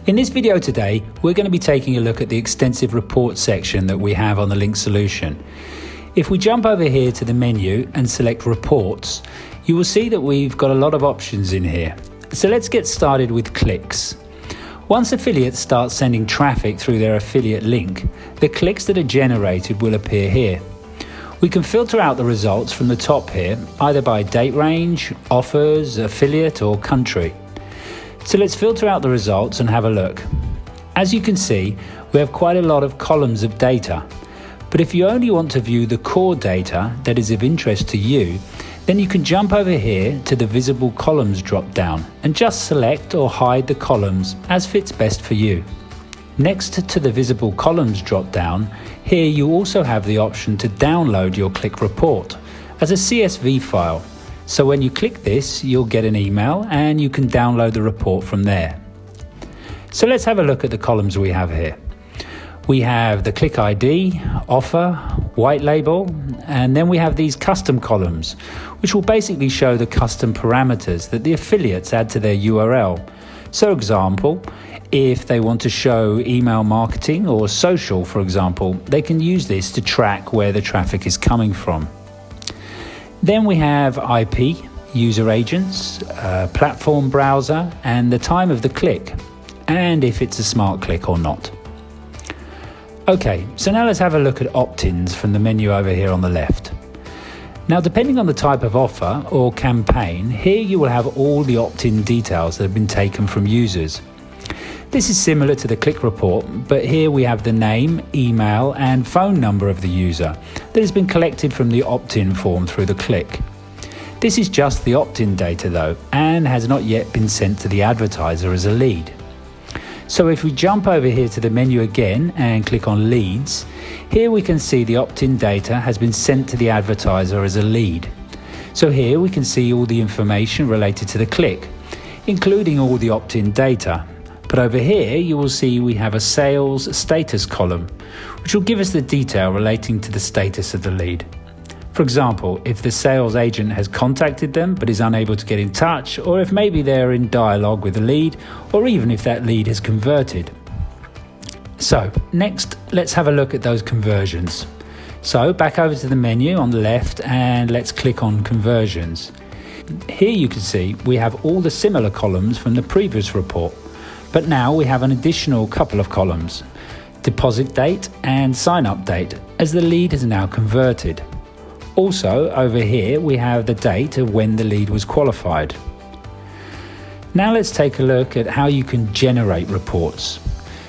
In this video today, we're going to be taking a look at the extensive report section that we have on the link solution. If we jump over here to the menu and select reports, you will see that we've got a lot of options in here. So let's get started with clicks. Once affiliates start sending traffic through their affiliate link, the clicks that are generated will appear here. We can filter out the results from the top here, either by date range, offers, affiliate or country. So let's filter out the results and have a look. As you can see, we have quite a lot of columns of data. But if you only want to view the core data that is of interest to you, then you can jump over here to the visible columns drop down and just select or hide the columns as fits best for you. Next to the visible columns drop down, here you also have the option to download your click report as a CSV file. So when you click this, you'll get an email and you can download the report from there. So let's have a look at the columns we have here. We have the click ID, offer, white label, and then we have these custom columns, which will basically show the custom parameters that the affiliates add to their URL. So example, if they want to show email marketing or social, for example, they can use this to track where the traffic is coming from. Then we have IP, user agents, platform browser, and the time of the click, and if it's a smart click or not. Okay, so now let's have a look at opt-ins from the menu over here on the left. Now, depending on the type of offer or campaign, here you will have all the opt-in details that have been taken from users. This is similar to the click report, but here we have the name, email and phone number of the user that has been collected from the opt-in form through the click. This is just the opt-in data though, and has not yet been sent to the advertiser as a lead. So if we jump over here to the menu again and click on leads, here we can see the opt-in data has been sent to the advertiser as a lead. So here we can see all the information related to the click, including all the opt-in data. But over here you will see we have a sales status column, which will give us the detail relating to the status of the lead. For example, if the sales agent has contacted them but is unable to get in touch, or if maybe they're in dialogue with the lead, or even if that lead has converted. So next, let's have a look at those conversions. So back over to the menu on the left and let's click on conversions. Here you can see we have all the similar columns from the previous report, but now we have an additional couple of columns, deposit date and sign up date, as the lead is now converted. Also, over here we have the date of when the lead was qualified. Now let's take a look at how you can generate reports.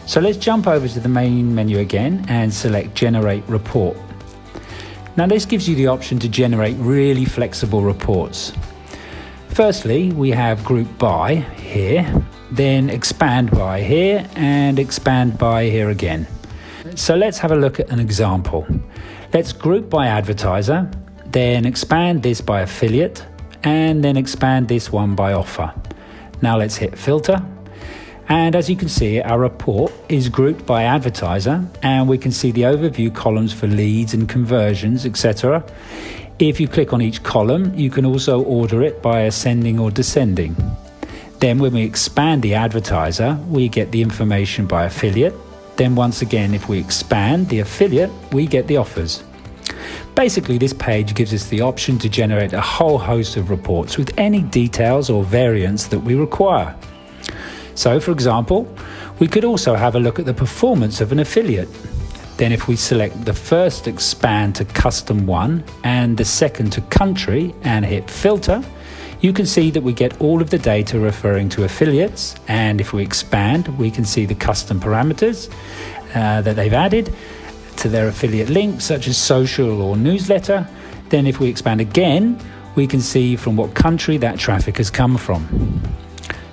So let's jump over to the main menu again and select Generate Report. Now this gives you the option to generate really flexible reports. Firstly, we have Group By here, then Expand By here, and Expand By here again. So let's have a look at an example. Let's group by advertiser, then expand this by affiliate, and then expand this one by offer. Now let's hit filter. And as you can see, our report is grouped by advertiser, and we can see the overview columns for leads and conversions, etc. If you click on each column, you can also order it by ascending or descending. Then when we expand the advertiser, we get the information by affiliate. Then once again, if we expand the affiliate, we get the offers. Basically, this page gives us the option to generate a whole host of reports with any details or variants that we require. So for example, we could also have a look at the performance of an affiliate. Then if we select the first expand to custom one and the second to country and hit filter, you can see that we get all of the data referring to affiliates, and if we expand, we can see the custom parameters that they've added to their affiliate links, such as social or newsletter. Then if we expand again, we can see from what country that traffic has come from.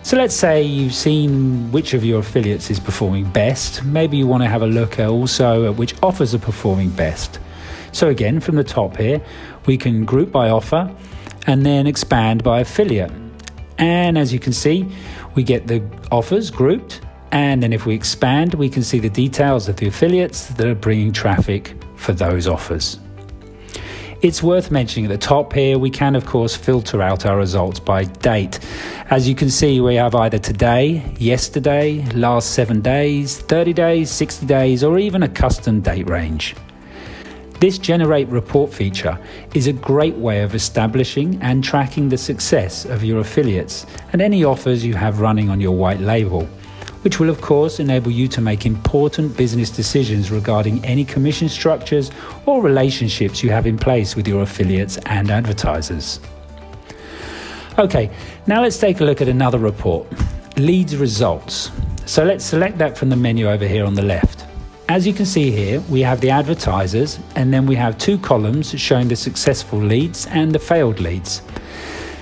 So let's say you've seen which of your affiliates is performing best. Maybe you want to have a look also at which offers are performing best. So again, from the top here, we can group by offer and then expand by affiliate. And as you can see, we get the offers grouped, and then if we expand, we can see the details of the affiliates that are bringing traffic for those offers. It's worth mentioning at the top here, we can of course filter out our results by date. As you can see, we have either today, yesterday, last 7 days, 30 days, 60 days, or even a custom date range. This Generate Report feature is a great way of establishing and tracking the success of your affiliates and any offers you have running on your white label, which will of course enable you to make important business decisions regarding any commission structures or relationships you have in place with your affiliates and advertisers. Okay, now let's take a look at another report, Leads Results. So let's select that from the menu over here on the left. As you can see here, we have the advertisers, and then we have 2 columns showing the successful leads and the failed leads.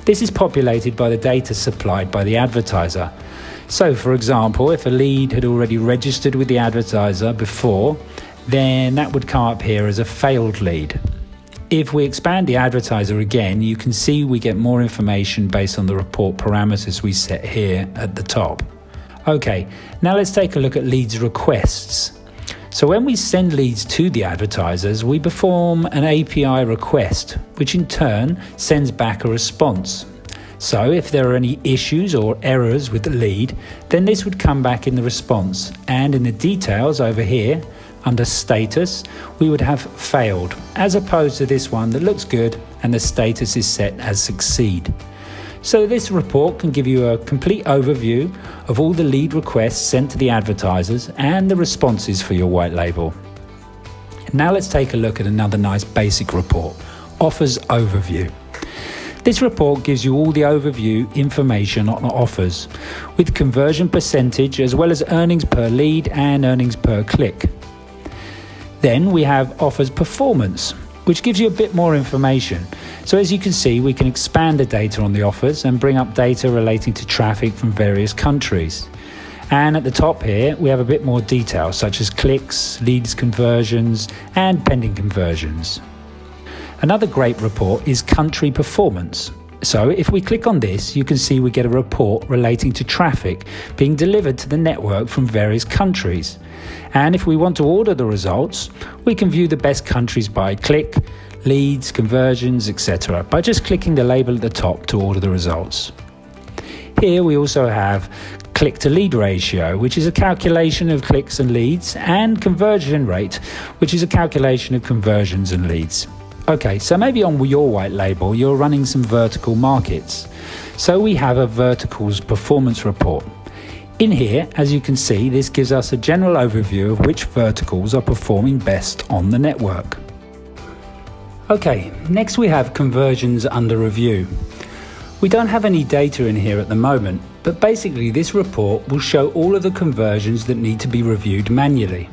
This is populated by the data supplied by the advertiser. So for example, if a lead had already registered with the advertiser before, then that would come up here as a failed lead. If we expand the advertiser again, you can see we get more information based on the report parameters we set here at the top. Okay, now let's take a look at leads requests. So when we send leads to the advertisers, we perform an API request, which in turn sends back a response. So if there are any issues or errors with the lead, then this would come back in the response, and in the details over here, under status, we would have failed, as opposed to this one that looks good and the status is set as succeed. So this report can give you a complete overview of all the lead requests sent to the advertisers and the responses for your white label. Now let's take a look at another nice basic report, Offers Overview. This report gives you all the overview information on offers, with conversion percentage as well as earnings per lead and earnings per click. Then we have offers performance, which gives you a bit more information. So as you can see, we can expand the data on the offers and bring up data relating to traffic from various countries. And at the top here, we have a bit more detail, such as clicks, leads conversions, and pending conversions. Another great report is country performance. So if we click on this, you can see we get a report relating to traffic being delivered to the network from various countries. And if we want to order the results, we can view the best countries by click, leads, conversions, etc. by just clicking the label at the top to order the results. Here we also have click to lead ratio, which is a calculation of clicks and leads, and conversion rate, which is a calculation of conversions and leads. Okay, so maybe on your white label, you're running some vertical markets. So we have a verticals performance report. In here, as you can see, this gives us a general overview of which verticals are performing best on the network. Okay, next we have conversions under review. We don't have any data in here at the moment, but basically this report will show all of the conversions that need to be reviewed manually.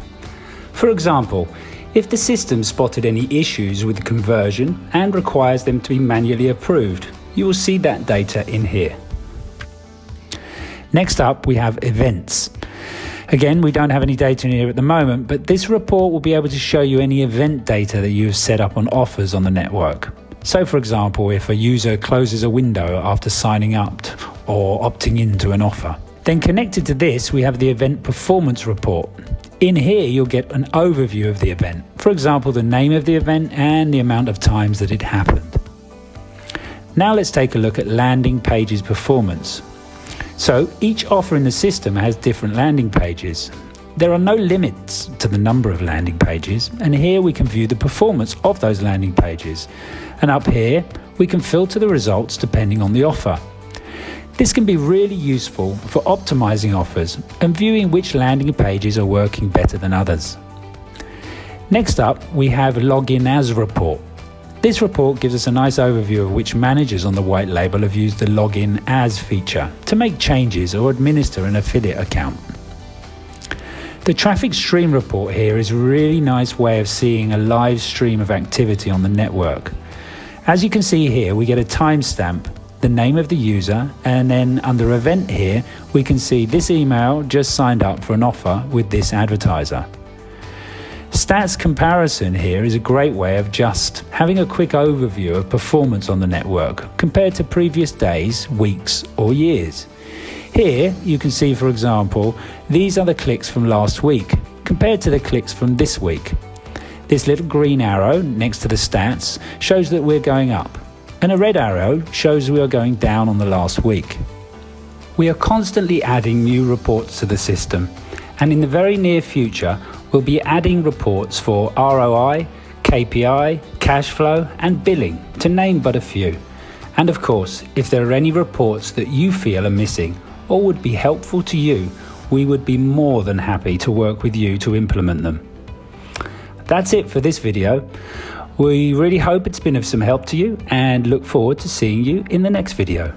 For example, if the system spotted any issues with the conversion and requires them to be manually approved, you will see that data in here. Next up, we have events. Again, we don't have any data in here at the moment, but this report will be able to show you any event data that you have set up on offers on the network. So for example, if a user closes a window after signing up or opting into an offer. Then connected to this, we have the event performance report. In here, you'll get an overview of the event. For example, the name of the event and the amount of times that it happened. Now let's take a look at landing pages performance. So each offer in the system has different landing pages. There are no limits to the number of landing pages, and here we can view the performance of those landing pages. And up here, we can filter the results depending on the offer. This can be really useful for optimizing offers and viewing which landing pages are working better than others. Next up, we have Login As report. This report gives us a nice overview of which managers on the white label have used the Login As feature to make changes or administer an affiliate account. The traffic stream report here is a really nice way of seeing a live stream of activity on the network. As you can see here, we get a timestamp, the name of the user, and then under event here, we can see this email just signed up for an offer with this advertiser. Stats comparison here is a great way of just having a quick overview of performance on the network compared to previous days, weeks, or years. Here you can see, for example, these are the clicks from last week compared to the clicks from this week. This little green arrow next to the stats shows that we're going up, and a red arrow shows we are going down on the last week. We are constantly adding new reports to the system, and in the very near future we'll be adding reports for ROI, KPI, cash flow and billing, to name but a few. And of course, if there are any reports that you feel are missing or would be helpful to you, we would be more than happy to work with you to implement them. That's it for this video. We really hope it's been of some help to you and look forward to seeing you in the next video.